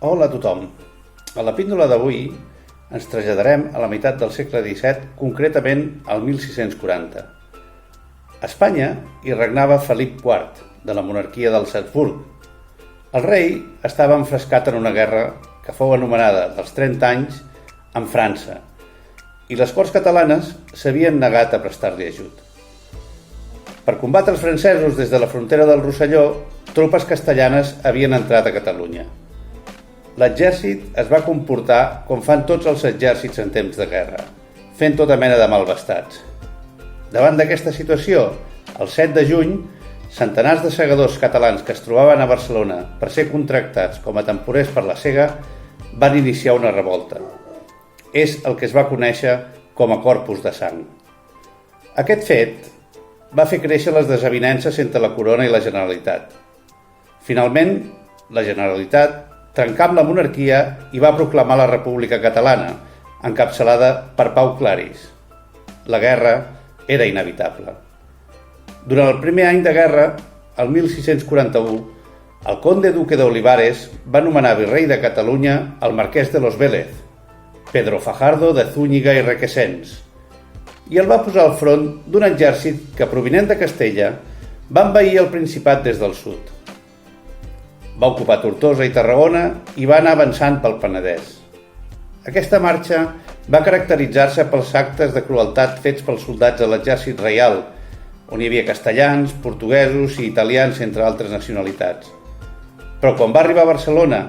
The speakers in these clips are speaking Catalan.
Hola a tothom. A la píndola d'avui ens traslladarem a la meitat del segle XVII, concretament al 1640. A Espanya hi regnava Felip IV, de la monarquia dels Habsburg. El rei estava enfrescat en una guerra que fou anomenada dels 30 anys amb França, i les corts catalanes s'havien negat a prestar-li ajut. Per combatre els francesos des de la frontera del Rosselló, tropes castellanes havien entrat a Catalunya. L'exèrcit es va comportar com fan tots els exèrcits en temps de guerra, fent tota mena de malvestats. Davant d'aquesta situació, el 7 de juny, centenars de segadors catalans que es trobaven a Barcelona per ser contractats com a temporers per la sega van iniciar una revolta. És el que es va conèixer com a Corpus de Sang. Aquest fet va fer créixer les desavinences entre la corona i la Generalitat. Finalment, la Generalitat trencà amb la monarquia i va proclamar la República Catalana, encapçalada per Pau Claris. La guerra era inevitable. Durant el primer any de guerra, el 1641, el conde duque d'Olivares va nomenar virrei de Catalunya el marquès de los Vélez, Pedro Fajardo de Zúñiga i Requesens, i el va posar al front d'un exèrcit que, provinent de Castella, va envair el Principat des del sud. Va ocupar Tortosa i Tarragona i va anar avançant pel Penedès. Aquesta marxa va caracteritzar-se pels actes de crueltat fets pels soldats de l'exèrcit reial, on hi havia castellans, portuguesos i italians, entre altres nacionalitats. Però quan va arribar a Barcelona,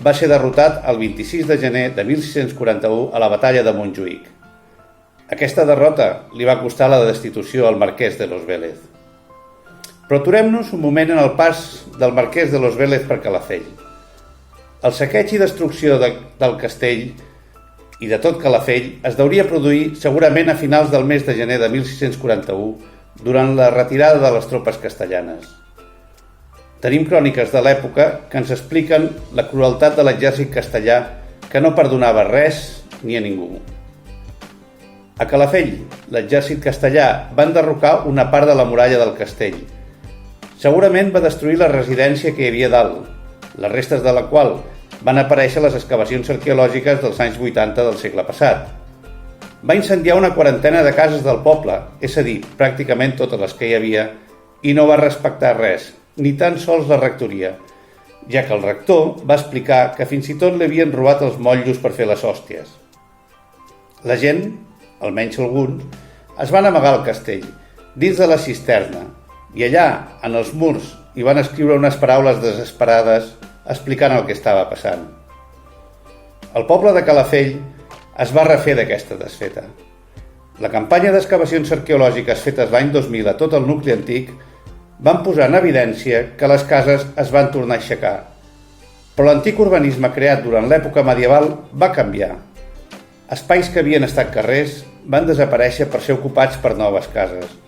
va ser derrotat el 26 de gener de 1641 a la batalla de Montjuïc. Aquesta derrota li va costar la destitució al marquès de los Vélez. Però aturem-nos un moment en el pas del marquès de los Vélez per Calafell. El saqueig i destrucció del castell i de tot Calafell es deuria produir segurament a finals del mes de gener de 1641, durant la retirada de les tropes castellanes. Tenim cròniques de l'època que ens expliquen la crueltat de l'exèrcit castellà, que no perdonava res ni a ningú. A Calafell, l'exèrcit castellà va enderrocar una part de la muralla del castell. Segurament va destruir la residència que hi havia dalt, les restes de la qual van aparèixer a les excavacions arqueològiques dels anys 80 del segle passat. Va incendiar una quarantena de cases del poble, és a dir, pràcticament totes les que hi havia, i no va respectar res, ni tan sols la rectoria, ja que el rector va explicar que fins i tot li havien robat els motllos per fer les hòsties. La gent, almenys alguns, es van amagar al castell, dins de la cisterna, i allà, en els murs, hi van escriure unes paraules desesperades explicant el que estava passant. El poble de Calafell es va refer d'aquesta desfeta. La campanya d'excavacions arqueològiques fetes l'any 2000 a tot el nucli antic van posar en evidència que les cases es van tornar a aixecar, però l'antic urbanisme creat durant l'època medieval va canviar. Espais que havien estat carrers van desaparèixer per ser ocupats per noves cases.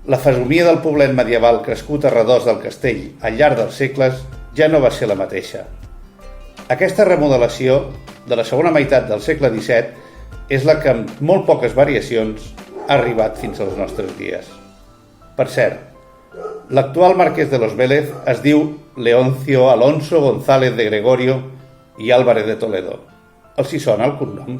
La fesomia del poblet medieval crescut a redós del castell al llarg dels segles ja no va ser la mateixa. Aquesta remodelació de la segona meitat del segle XVII és la que, amb molt poques variacions, ha arribat fins als nostres dies. Per cert, l'actual marquès de los Vélez es diu Leoncio Alonso González de Gregorio y Álvarez de Toledo. Els hi sona el cognom?